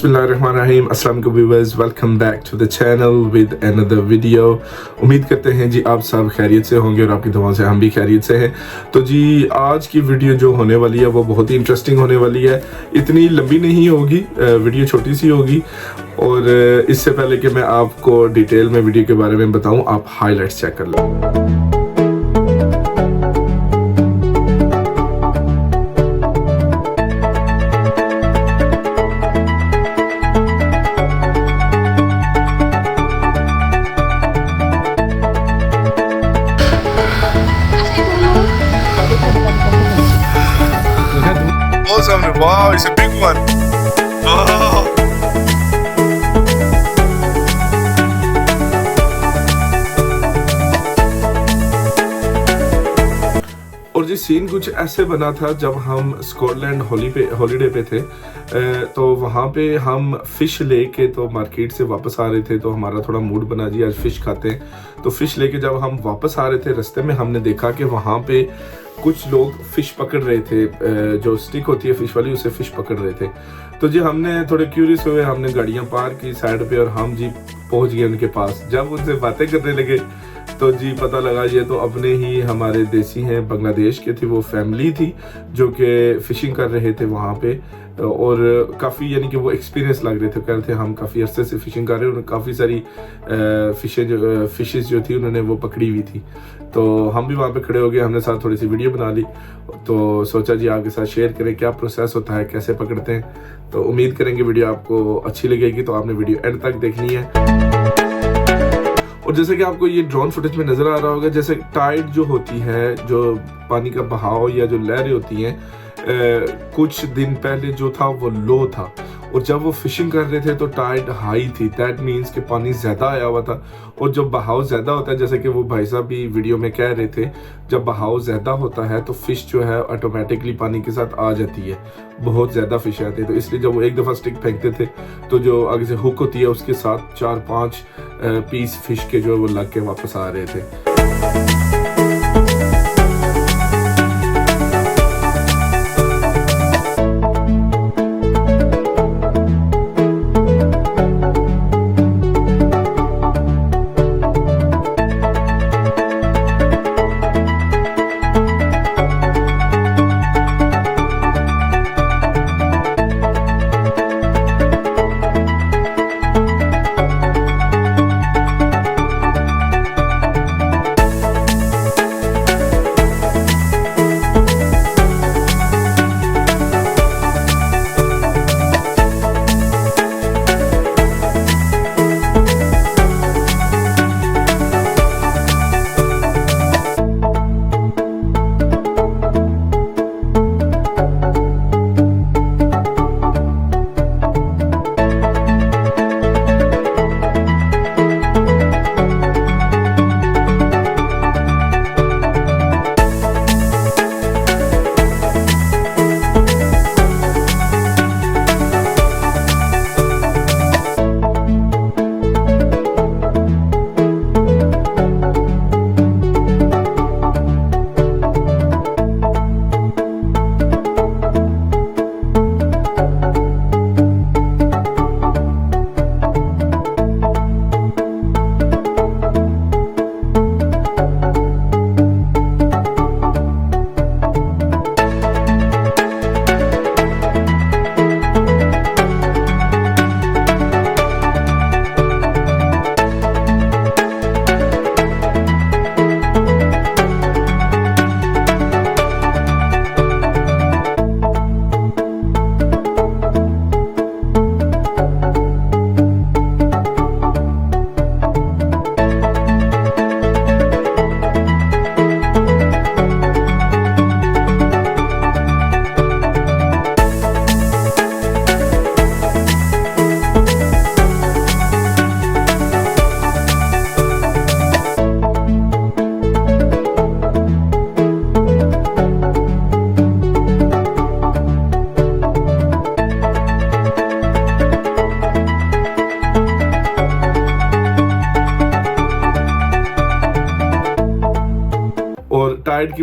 बिस्मिल्लाहिर्रहमानिर्रहीम। अस्सलाम वालेकुम viewers, welcome back to the channel with another video. उम्मीद करते हैं जी आप सब खैरियत से होंगे और आपकी दुआओं से हम भी खैरियत से हैं। तो जी आज की वीडियो जो होने वाली है वो बहुत ही इंटरेस्टिंग होने वाली है। इतनी लंबी नहीं होगी, वीडियो छोटी सी होगी। और इससे पहले कि मैं आपको डिटेल में वीडियो के बारे में बताऊँ, आप हाईलाइट्स चेक कर लो। Wow, it's a big one. Oh. और जी सीन कुछ ऐसे बना था जब हम स्कॉटलैंड हॉलीडे पे थे। तो वहाँ पे हम फ़िश लेके तो मार्केट से वापस आ रहे थे, तो हमारा थोड़ा मूड बना जी आज फ़िश खाते हैं। तो फ़िश लेके जब हम वापस आ रहे थे, रास्ते में हमने देखा कि वहाँ पे कुछ लोग फ़िश पकड़ रहे थे, जो स्टिक होती है फ़िश वाली, उसे फ़िश पकड़ रहे थे। तो जी हमने थोड़े क्यूरियस हुए, हमने गाड़ियाँ पार्क की साइड पे और हम जी पहुँच गए उनके पास। जब उनसे बातें करने लगे तो जी पता लगा ये तो अपने ही हमारे देसी हैं, बांग्लादेश के थे। वो फैमिली थी जो कि फ़िशिंग कर रहे थे वहाँ पे, और काफ़ी यानी कि वो एक्सपीरियंस लग रहे थे। कह रहे थे हम काफ़ी अरसे से फ़िशिंग कर रहे हैं, उन्होंने काफ़ी सारी फ़िशेज़ जो थी उन्होंने वो पकड़ी हुई थी। तो हम भी वहाँ पे खड़े हो गए, हमने साथ थोड़ी सी वीडियो बना ली। तो सोचा जी आपके साथ शेयर करें क्या प्रोसेस होता है, कैसे पकड़ते हैं। तो उम्मीद करेंगे वीडियो आपको अच्छी लगेगी, तो आपने वीडियो एंड तक देखनी है। और जैसे कि आपको ये ड्रोन फुटेज में नज़र आ रहा होगा, जैसे टाइड जो होती है, जो पानी का बहाव या जो लहरें होती हैं, कुछ दिन पहले जो था वो लो था, और जब वो फिशिंग कर रहे थे तो टाइड हाई थी। दैट मीन्स कि पानी ज़्यादा आया हुआ था। और जब बहाव ज़्यादा होता है, जैसे कि वो भाई साहब भी वीडियो में कह रहे थे, जब बहाव ज़्यादा होता है तो फ़िश जो है ऑटोमेटिकली पानी के साथ आ जाती है, बहुत ज़्यादा फ़िश आते हैं। तो इसलिए जब वो एक दफ़ा स्टिक फेंकते थे तो जो आगे से हुक होती है उसके साथ 4-5 पीस फ़िश के जो वो लग के वापस आ रहे थे।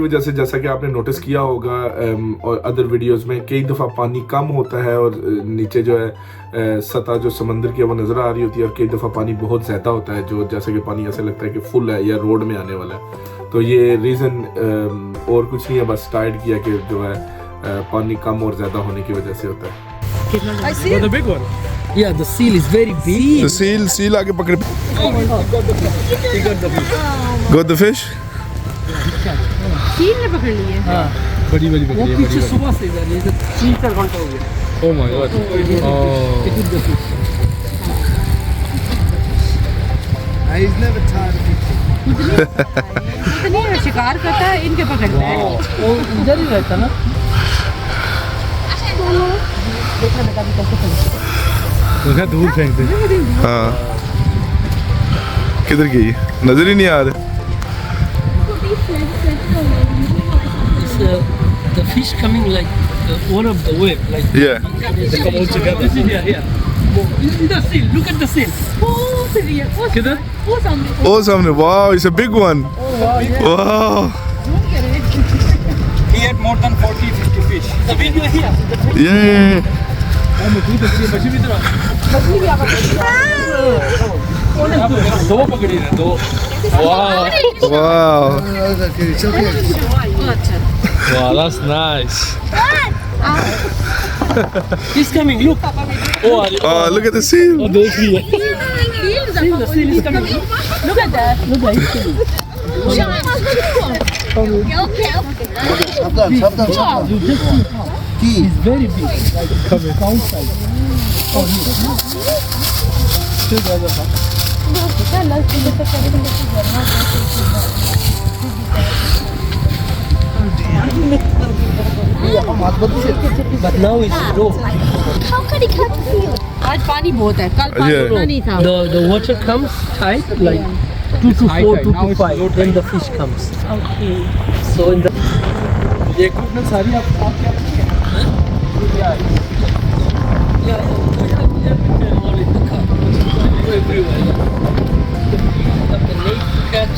वजह से जैसा कि आपने नोटिस किया होगा और अदर वीडियोस में कई दफ़ा पानी कम होता है और नीचे जो है सतह जो समंदर की वो नज़र आ रही होती है, और कई दफ़ा पानी बहुत ज़्यादा होता है जो जैसे कि पानी ऐसे लगता है कि फुल है या रोड में आने वाला है। तो ये रीज़न और कुछ नहीं है, बस टाइड किया कि जो है पानी कम और ज़्यादा होने की वजह से होता है। The big one. Yeah, the seal is very big. The seal आगे पकड़। Got the fish? सील ने पकड़ ली है। हाँ, बड़ी बड़ी पकड़ी है। वो पीछे सुबह से इधर ये 3-4 घंटा हो गया। Oh my God. He's never tired of eating. इतनी शिकार करता है, इनके पकड़ता है। वो इधर ही रहता ना। देखा दूर फेंक दे। हाँ, किधर गई नजर ही नहीं आ रहा। The fish coming like one of the wave, like Yeah. they come all together. Yeah. The seal, look at the seal. किधर? Oh, सामने, wow, it's a big one. Wow. He had more than 40-50 fish. The video here. Yeah. दो पकड़ी है, दो। Wow. Wow. It's okay. Wow, that's nice. He's coming, look. Oh, look at the seal. Oh, देख रही है। The seal is coming. Look at that. Look at it. Sabdan. You just see. He's very big. Like coming outside. Oh, still the other one. But now it's low. How can he catch the seal? आज पानी बहुत है, कल पानी Yeah. उतना नहीं था। The water comes tight, like 2 to 4, 2 to 5, then the fish comes. Okay. So in the ये equipment सारी आप क्या रखिए? Yeah, everything all in the car. Everywhere. Have the net to catch.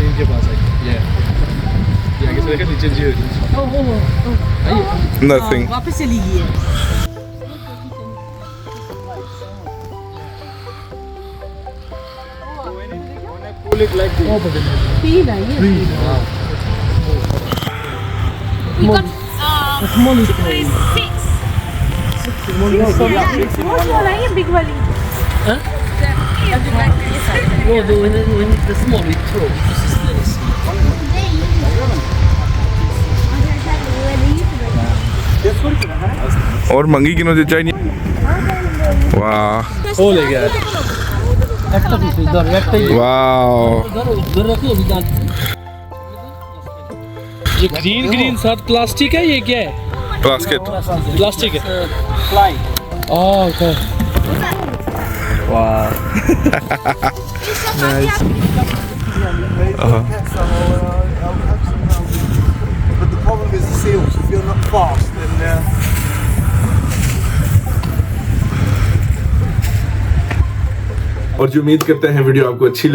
इनके पास है। ये आगे से देखा नीचे जी। Nothing. वापस चली गई है। Pull it like this. Speed है ये। Small is Small वाला है, big वाली। Huh? No, when the small we throw because it's very small. और मंगी की नोचे चाहिए। वाह। Oh ले गया। একটা পিস ধর একটাই। वाह। ধর रखो अभी ये ग्रीन साथ प्लास्टिक है, ये क्या है? प्लास्टिक है। Fly. Oh, okay. Wow. Nice. But the problem is the seals. If you're not fast, then और जो उम्मीद करते हैं वीडियो आपको अच्छी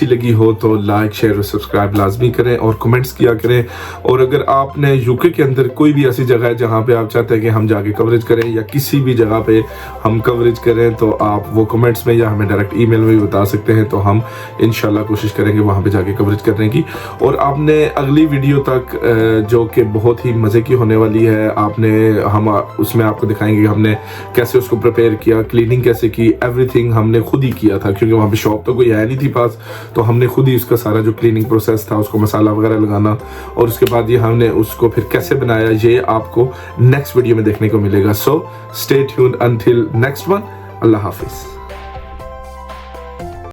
लगी हो तो लाइक शेयर और सब्सक्राइब लाजमी करें और कमेंट्स किया करें। और अगर आपने यूके के अंदर कोई भी ऐसी जगह है जहां पे आप चाहते हैं कि हम जाके कवरेज करें या किसी भी जगह पे हम कवरेज करें, तो आप वो कमेंट्स में या हमें डायरेक्ट ईमेल में भी बता सकते हैं, तो हम इंशाल्लाह कोशिश करेंगे वहां पे जाके कवरेज करने की। और आपने अगली वीडियो तक जो कि बहुत ही मज़े की होने वाली है, हम उसमें आपको दिखाएंगे कि हमने कैसे उसको प्रिपेयर किया, क्लीनिंग कैसे की, एवरीथिंग हमने खुद ही किया था क्योंकि वहाँ पे शॉप तो कोई है नहीं थी पास, तो हमने खुद ही उसका सारा जो क्लीनिंग प्रोसेस था, उसको मसाला वगैरह लगाना और उसके बाद ये हमने उसको फिर कैसे बनाया, ये आपको नेक्स्ट वीडियो में देखने को मिलेगा। So stay tuned until next one. अल्लाह हाफिज़।